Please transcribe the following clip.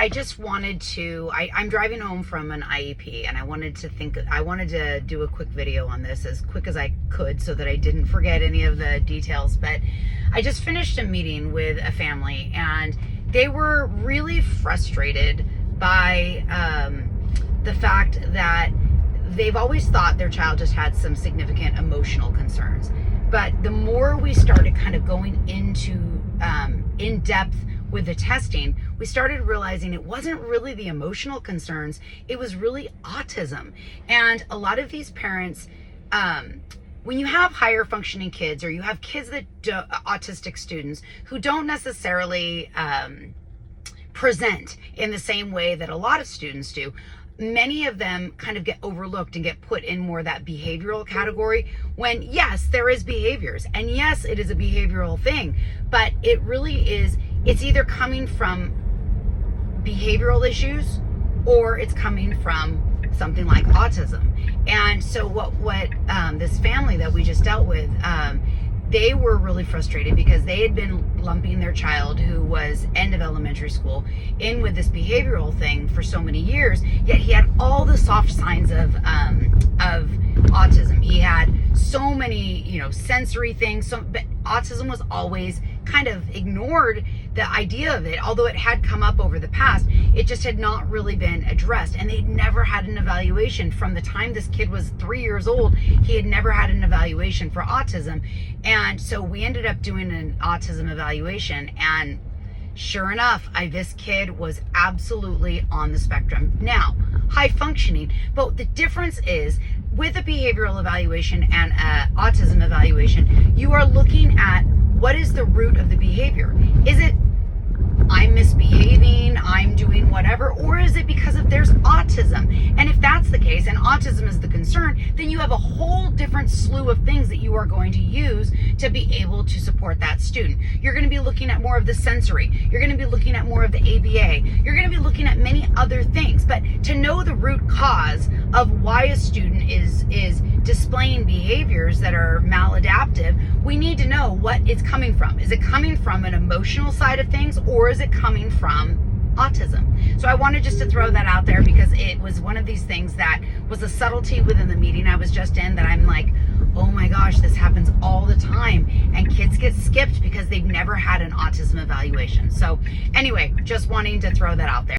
I just wanted to, I'm driving home from an IEP, and I wanted to do a quick video on this as quick as I could so that I didn't forget any of the details. But I just finished a meeting with a family, and they were really frustrated by the fact that they've always thought their child just had some significant emotional concerns. But the more we started kind of going into in depth with the testing, we started realizing it wasn't really the emotional concerns, it was really autism. And a lot of these parents, when you have higher functioning kids, or you have kids that autistic students who don't necessarily present in the same way that a lot of students do, many of them kind of get overlooked and get put in more that behavioral category, when yes, there is behaviors, and yes, it is a behavioral thing, but it really is, it's either coming from behavioral issues or it's coming from something like autism. And so what this family that we just dealt with, they were really frustrated because they had been lumping their child, who was end of elementary school, in with this behavioral thing for so many years, yet he had all the soft signs of autism. He had so many, sensory things, but autism was always kind of ignored, the idea of it, although it had come up over the past, it just had not really been addressed. And they'd never had an evaluation. From the time this kid was 3 years old, he had never had an evaluation for autism. And so we ended up doing an autism evaluation, and sure enough, this kid was absolutely on the spectrum. Now, high functioning, but the difference is, with a behavioral evaluation and an autism evaluation, you are looking at what is the root of the behavior. Is it I'm misbehaving, I'm doing whatever, or is it because there's autism? And if that's the case, and autism is the concern, then you have a whole different slew of things that you are going to use to be able to support that student. You're going to be looking at more of the sensory. You're going to be looking at more of the ABA. You're going to be looking at many other things. But to know the root cause of why a student is displaying behaviors that are maladaptive, we need to know what it's coming from. Is it coming from an emotional side of things, or is it coming from autism? So I wanted just to throw that out there, because it was one of these things that was a subtlety within the meeting I was just in, that I'm like, oh my gosh, this happens all the time, and kids get skipped because they've never had an autism evaluation. So anyway, just wanting to throw that out there.